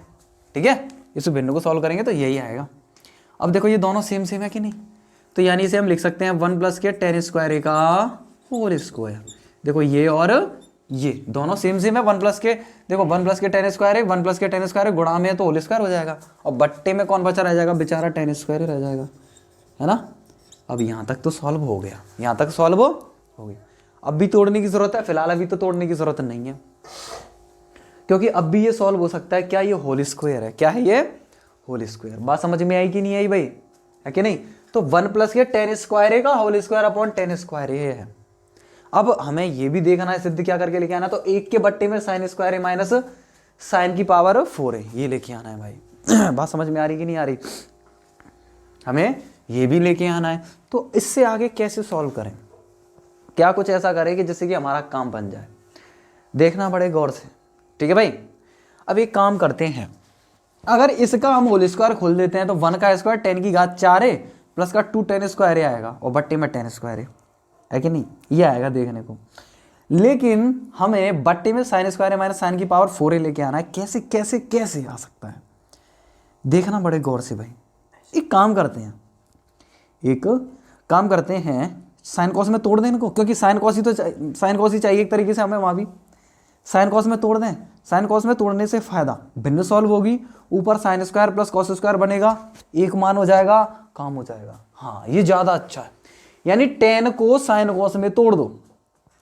ठीक है, इस भिन्न को सॉल्व करेंगे तो यही आएगा। अब देखो ये दोनों सेम सेम है कि नहीं, तो यानी इसे हम लिख सकते हैं 1 प्लस के टेन स्क्वायर का होल स्क्वायर। देखो ये और ये दोनों सेम सेम है। 1 प्लस के, देखो 1 प्लस के टेन स्क्वायर है, 1 प्लस के टेन स्क्वायर है, गुणा में है तो होल स्क्वायर हो जाएगा, और बट्टे में कौन बचा रह जाएगा? बेचारा टेन स्क्वायर रह जाएगा, है ना। अब यहाँ तक तो सॉल्व हो गया, यहाँ तक सॉल्व हो गया। अब भी तोड़ने की जरूरत है? फिलहाल अभी तो तोड़ने की जरूरत नहीं है, क्योंकि अब भी ये सॉल्व हो सकता है। क्या ये होल स्क्वायर है? क्या है ये? Whole square. बात समझ में आई कि नहीं आई भाई? है कि नहीं? तो 1 प्लस के टेन स्क्वायर का whole square upon tan square ये है। अब हमें ये भी देखना है सिद्ध क्या करके लेके आना, तो एक के बट्टे में साइन स्क्वायर है माइनस साइन की पावर 4 है, ये लेके आना है भाई। बात समझ में आ रही कि नहीं आ रही? हमें ये भी लेके आना है। तो इससे आगे कैसे सॉल्व करें? क्या कुछ ऐसा करें कि जिससे कि हमारा काम बन जाए, देखना बड़े गौर से। ठीक है भाई, अब एक काम करते हैं, अगर इसका हम होल स्क्वायर खोल देते हैं तो 1 का स्क्वायर 10 की घात 4 है, प्लस का 2 10 स्क्वायर आएगा, और बट्टे में 10 स्क्वायर है कि नहीं? ये आएगा देखने को। लेकिन हमें बट्टे में साइन स्क्वायर माइनस साइन की पावर 4 लेके आना है। कैसे कैसे कैसे आ सकता है, देखना बड़े गौर से भाई। एक काम करते हैं, साइन कॉस में तोड़ दें इनको, क्योंकि साइन कॉस ही चाहिए एक तरीके से हमें, वहाँ भी साइन कॉस में तोड़ दें। साइन कॉस में तोड़ने से फायदा, भिन्न सॉल्व होगी, ऊपर sign square plus cos square बनेगा, एक मान हो जाएगा, काम हो जाएगा। हाँ, ये ज़्यादा अच्छा है। यानी 10 को साइन कॉस में तोड़ दो,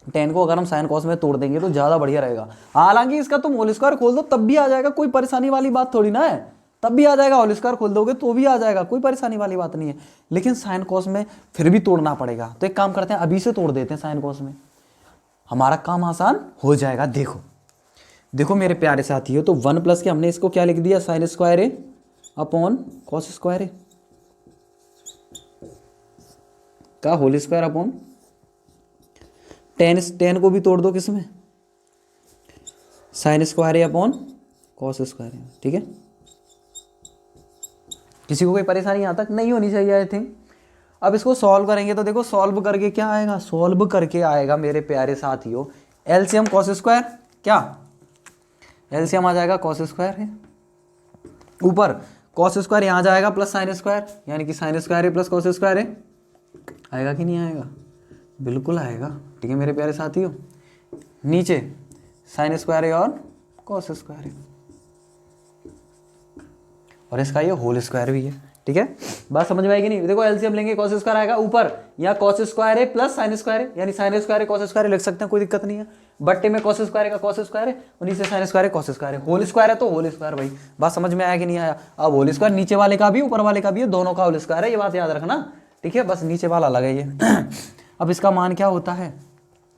10 को अगर हम साइन कॉस में तोड़ देंगे तो ज़्यादा बढ़िया रहेगा। हालांकि इसका तुम होल स्क्वायर खोल दो तब भी आ जाएगा, कोई परेशानी वाली बात थोड़ी ना है, तब भी आ जाएगा। होल स्क्वायर खोल दोगे तो भी आ जाएगा, कोई परेशानी वाली बात नहीं है। लेकिन साइन कॉस में फिर भी तोड़ना पड़ेगा, तो एक काम करते हैं, अभी से तोड़ देते हैं साइन कॉस में, हमारा काम आसान हो जाएगा। देखो मेरे प्यारे साथियों, तो 1 प्लस के हमने इसको क्या लिख दिया? साइन स्क्वायर है अपॉन कॉस स्क्वायर है का होल स्क्वायर अपॉन 10 को भी तोड़ दो किसमें? साइन स्क्वायर है अपॉन कॉस स्क्वायर है। ठीक है, किसी को कोई परेशानी यहाँ तक नहीं होनी चाहिए आई थिंक। अब इसको सॉल्व करेंगे तो देखो सॉल्व करके क्या आएगा? सॉल्व करके आएगा मेरे प्यारे साथियों एलसीएम कॉस स्क्वायर। क्या एलसीएम आ जाएगा? कॉस स्क्वायर है, ऊपर कॉस स्क्वायर यहाँ जाएगा प्लस साइन स्क्वायर, यानी कि साइन स्क्वायर है प्लस कॉस स्क्वायर है। आएगा कि नहीं आएगा? बिल्कुल आएगा। ठीक है मेरे प्यारे साथियों, नीचे साइन स्क्वायर है और कॉस स्क्वायर है, और इसका ये होल स्क्वायर भी है। ठीक है, बात समझ में आएगी नहीं? देखो एलसीएम लेंगे, कॉस स्क्वायर आएगा, ऊपर यहाँ कॉस स्क्वायर है प्लस साइन स्क्वायर है, यानी साइन स्क्वायर है कॉस स्क्वायर लिख सकते हैं, कोई दिक्कत नहीं है। बट्टे में कॉस स्क्वायर का कॉस स्क्वायर है, और नीचे साइन स्क्वायर है कॉस स्क्वायर है, होल स्क्वायर है तो होल स्क्वायर भाई। बात समझ में आया कि नहीं आया? अब होल स्क्वायर नीचे वाले का भी ऊपर वाले का भी है, दोनों का होल स्क्वायर है, ये बात याद रखना। ठीक है, बस नीचे वाला अलग है ये। अब इसका मान क्या होता है?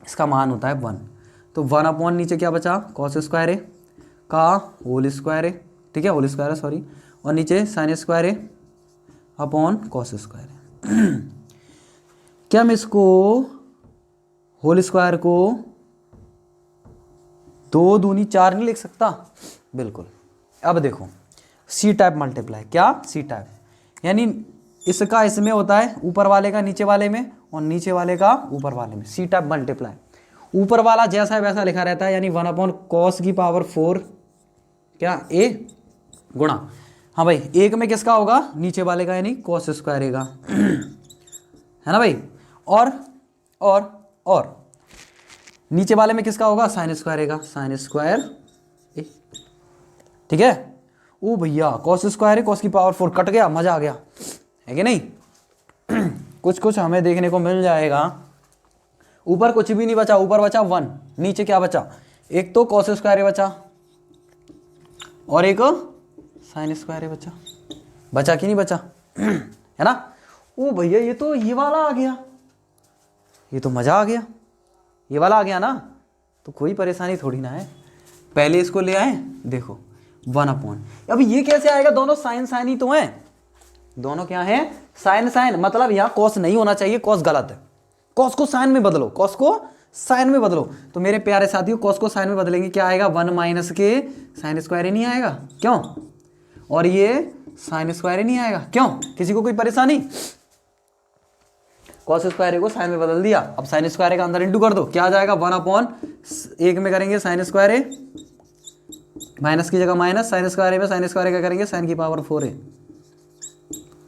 इसका मान होता है 1, तो 1 अपॉन नीचे क्या बचा? कॉस स्क्वायर है का होल स्क्वायर है। ठीक है, होल स्क्वायर है सॉरी, और नीचे साइन स्क्वायर है अपॉन कॉस स्क्वायर है। क्या मैं इसको होल स्क्वायर को 2 दूनी 4 नहीं लिख सकता? बिल्कुल। अब देखो सी टाइप मल्टीप्लाई, क्या सी टाइप, यानी इसका इसमें होता है, ऊपर वाले का नीचे वाले में, और नीचे वाले का ऊपर वाले में। सी टाइप मल्टीप्लाई, ऊपर वाला जैसा है वैसा लिखा रहता है, यानी 1 अपॉन कॉस की पावर 4 क्या ए गुणा, हाँ भाई, एक में किसका होगा? नीचे वाले का, यानी कॉस स्क्वायर का, है ना भाई। और नीचे वाले में किसका होगा? साइन स्क्वायर का, साइन स्क्वायर ए। ठीक है, ओ भैया कॉस स्क्वायर है, कॉस की पावर 4 कट गया, मजा आ गया, है कि नहीं? कुछ कुछ हमें देखने को मिल जाएगा। ऊपर कुछ भी नहीं बचा, ऊपर बचा 1, नीचे क्या बचा? एक तो कॉस स्क्वायर बचा और एक साइन स्क्वायर बचा कि नहीं बचा? है ना? ओ भैया ये तो ये वाला आ गया, ये तो मजा आ गया, ये वाला आ गया ना, तो कोई परेशानी थोड़ी ना है। पहले इसको ले आए, देखो 1/। अब ये कैसे आएगा, दोनों साइन साइन ही तो हैं, दोनों क्या है, साइन साइन, मतलब यहाँ कॉस नहीं होना चाहिए, कॉस गलत है। कॉस को साइन में बदलो, कॉस को साइन में बदलो। तो मेरे प्यारे साथियों कॉस को साइन में बदलेंगे, क्या आएगा, 1 माइनस के साइन स्क्वायर ही नहीं आएगा, क्यों, और ये साइन स्क्वायर ही नहीं आएगा, क्यों, किसी को कोई परेशानी। कॉस स्क्वायर को साइन में बदल दिया, अब साइन स्क्वायर का अंदर इंटू कर दो, क्या आ जाएगा, 1/1 में करेंगे साइन स्क्वायर, माइनस की जगह माइनस, साइन स्क्वायर में साइन स्क्वायर का करेंगे साइन की पावर 4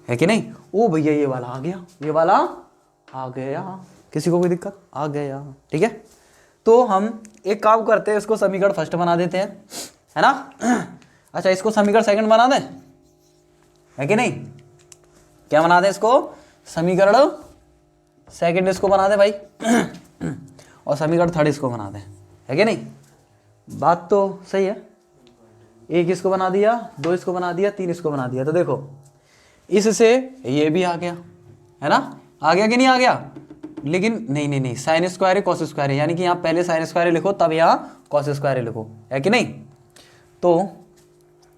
है कि नहीं। ओ भैया ये वाला आ गया, ये वाला आ गया, किसी को कोई दिक्कत, आ गया, ठीक है। तो हम एक काम करते हैं, इसको समीकरण फर्स्ट बना देते हैं, है ना। अच्छा इसको समीकरण सेकंड बना दें, है कि नहीं, क्या बना दें इसको, समीकरण सेकंड इसको बना दें भाई, और समीकरण थर्ड इसको बना दें, है कि नहीं, बात तो सही है। एक इसको बना दिया, 2 इसको बना दिया, 3 इसको बना दिया, तो देखो इससे ये भी आ गया, है ना, आ गया कि नहीं आ गया, लेकिन नहीं नहीं नहीं, साइन स्क्वायर है कॉस स्क्वायर है, यानी कि यहाँ पहले साइन स्क्वायर लिखो तब यहाँ कॉस स्क्वायर लिखो, है कि नहीं। तो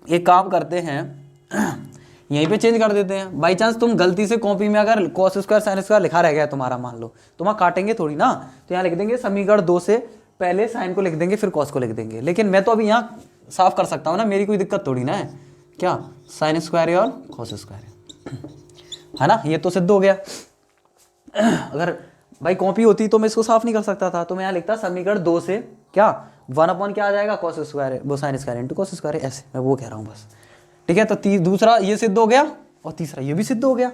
एक काम करते हैं, यहीं पे चेंज कर देते हैं। बाई चांस तुम गलती से कॉपी में अगर कॉस स्क्वायर साइन स्क्वायर लिखा रह गया तुम्हारा, मान लो तुम काटेंगे थोड़ी ना, तो यहाँ लिख देंगे समीकरण 2 से पहले साइन को लिख देंगे फिर कॉस को लिख देंगे, लेकिन मैं तो अभी यहाँ साफ कर सकता हूँ ना, मेरी कोई दिक्कत थोड़ी ना है, क्या साइन स्क्वायर और कॉस स्क्वायर है ना, ये तो सिद्ध हो गया। अगर भाई कॉपी होती तो मैं इसको साफ नहीं कर सकता था, तो मैं यहाँ लिखता समीकरण 2 से क्या 1/, क्या आ जाएगा, कॉस स्क्वायर वो sine square into cos square, ऐसे मैं वो कह रहा हूँ बस, ठीक है। तो दूसरा ये सिद्ध हो गया और तीसरा ये भी सिद्ध हो गया,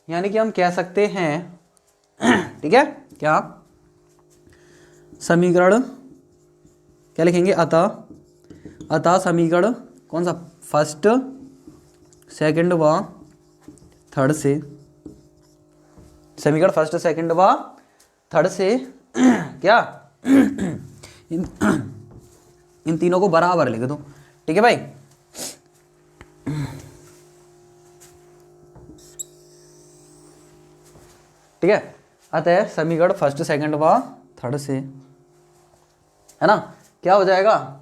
यानी कि हम कह सकते हैं, ठीक है, क्या समीकरण क्या लिखेंगे, अतः समीकरण कौन सा, फर्स्ट सेकंड व थर्ड से, समीकरण फर्स्ट सेकंड व थर्ड से क्या इन तीनों को बराबर लिख दो, ठीक है भाई। ठीक है, अतः समीकरण फर्स्ट सेकंड व थर्ड से, है ना, क्या हो जाएगा,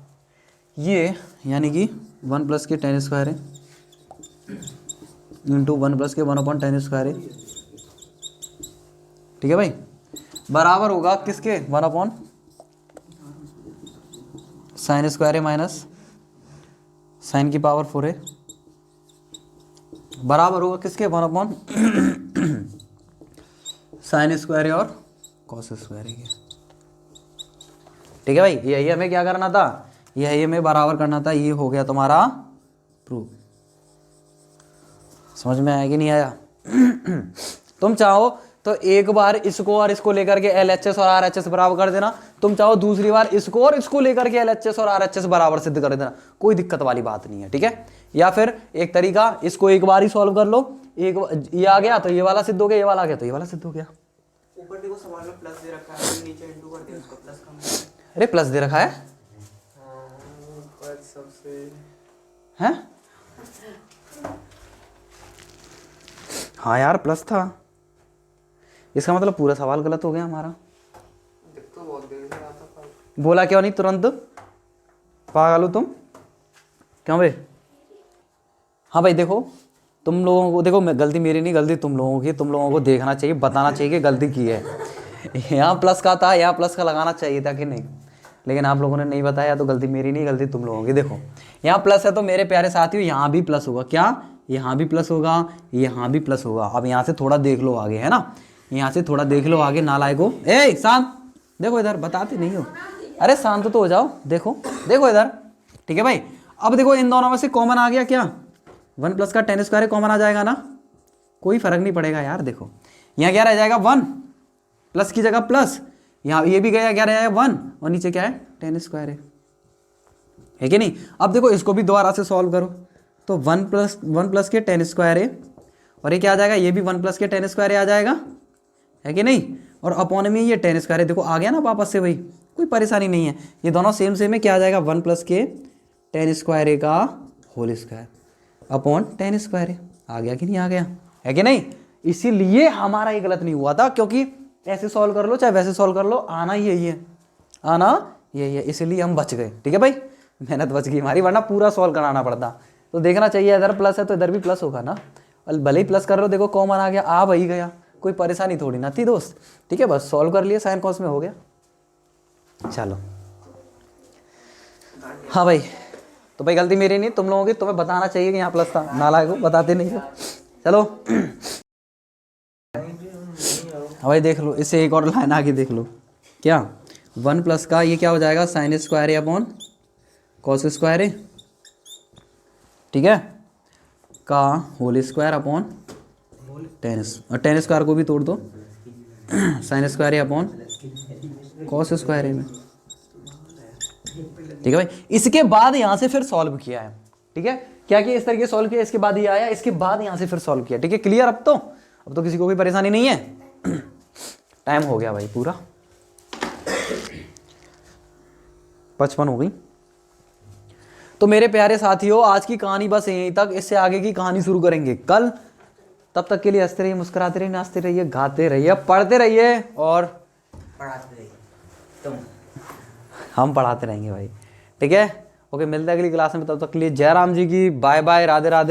ये यानी कि 1 प्लस के tan स्क्वायर है इंटू 1 प्लस के 1/tan स्क्वायर है, ठीक है भाई, बराबर होगा किसके, 1 साइन स्क्वायर है माइनस साइन की पावर 4 है, बराबर होगा किसके, 1 साइन स्क्वायर है और कॉस स्क्वायर है, ठीक है भाई। यही हमें क्या करना था, यही हमें बराबर करना था, ये हो गया तुम्हारा प्रूफ। समझ में आया कि नहीं आया। तुम चाहो तो एक बार इसको और इसको लेकर के LHS और RHS बराबर कर देना, तुम चाहो दूसरी बार इसको और इसको लेकर के LHS और RHS बराबर सिद्ध कर देना, कोई दिक्कत वाली बात नहीं है, ठीक है। या फिर एक तरीका, इसको एक बार ही सॉल्व कर लो, एक ये आ गया तो ये वाला सिद्ध हो गया, ये वाला आ गया तो ये वाला सिद्ध हो गया। ऊपर देखो सवाल में प्लस दे रखा है, नीचे इंटू कर दिया, उसको प्लस का, अरे प्लस दे रखा है, ऊपर सबसे हैं, हाँ यार प्लस था, इसका मतलब पूरा सवाल गलत हो गया हमारा। तो बहुत देर से आता था, बोला क्यों नहीं तुरंत, पागल हो तुम, क्यों भाई। हाँ भाई देखो, तुम लोगों को देखो, मैं गलती मेरी नहीं, गलती तुम लोगों की, तुम लोगों को देखना चाहिए, बताना चाहिए कि गलती की है। यहाँ प्लस का था, यहाँ प्लस का लगाना चाहिए था कि नहीं, लेकिन आप लोगों ने नहीं बताया, तो गलती मेरी नहीं, गलती तुम लोगों की। देखो यहाँ प्लस है तो मेरे प्यारे साथियों यहाँ भी प्लस होगा, क्या यहाँ भी प्लस होगा, यहाँ भी प्लस होगा। अब यहाँ से थोड़ा देख लो आगे, है ना, यहाँ से थोड़ा देख लो आगे, नालायको, ए शांत, देखो इधर, बताते नहीं हो, अरे शांत तो हो जाओ, देखो देखो इधर, ठीक है भाई। अब देखो इन दोनों में से कॉमन आ गया, क्या 1 प्लस का tan स्क्वायर कॉमन आ जाएगा ना, कोई फर्क नहीं पड़ेगा यार। देखो यहाँ क्या रह जाएगा, 1 प्लस की जगह प्लस, यहाँ ये भी गया, क्या रह जाएगा 1, और नीचे क्या है tan स्क्वायर है कि नहीं। अब देखो इसको भी दोबारा से सॉल्व करो, तो 1 प्लस के tan स्क्वायर है, और ये क्या आ जाएगा, ये भी 1 प्लस के tan स्क्वायर आ जाएगा, है कि नहीं, और अपॉन में ये tan स्क्वायर है, देखो आ गया ना वापस से भाई, कोई परेशानी नहीं है, ये दोनों सेम सेम है, क्या आ जाएगा 1 प्लस के tan स्क्वायर का whole square upon tan square है, आ गया कि नहीं आ गया, है कि नहीं। इसीलिए हमारा ये गलत नहीं हुआ था, क्योंकि ऐसे सॉल्व कर लो चाहे वैसे सॉल्व कर लो, आना ही यही है। ना ये इसलिए हम बच गए। ठीक है भाई, मेहनत बच गई हमारी, वरना पूरा सॉल्व कराना पड़ता। तो देखना चाहिए इधर प्लस है तो इधर भी प्लस होगा ना, और भले ही प्लस कर रहे हो, देखो कॉमन आ गया, आ वही गया, कोई परेशानी थोड़ी ना थी दोस्त। ठीक है, बस सॉल्व कर लिए, साइन कॉस में हो गया। चलो हाँ भाई, तो भाई गलती मेरी नहीं, तुम लोगों की, तुम्हें बताना चाहिए कि यहाँ प्लस था, नालायक हो, बताते नहीं हो। चलो हाँ भाई देख लो, इससे एक और लाइन आगे देख लो, क्या 1 प्लस का ये क्या हो जाएगा, sine square A upon cos square A, ठीक है, का whole square upon tan square को भी तोड़ दो, sine square A upon cos square A में। ठीक है भाई, इसके बाद यहाँ से फिर सॉल्व किया है। ठीक है, क्या किया, इस तरीके सॉल्व किया, इसके बाद ये आया, इसके बाद यहाँ से फिर सॉल्व किया। ठीक है, क्लियर, अब तो किसी को कोई परेशानी नहीं है। टाइम हो गया भाई पूरा 55 हो गई। तो मेरे प्यारे साथियों, आज की कहानी बस यहीं तक, इससे आगे की कहानी शुरू करेंगे कल। तब तक के लिए हंसते रहिए, मुस्कुराते रहिए, नाचते रहिए, गाते रहिए, पढ़ते रहिए और पढ़ाते रहिए तुम, हम पढ़ाते रहेंगे भाई। ठीक है, ओके, मिलते हैं अगली क्लास में, तब तक के लिए जय राम जी की, बाय बाय, राधे राधे।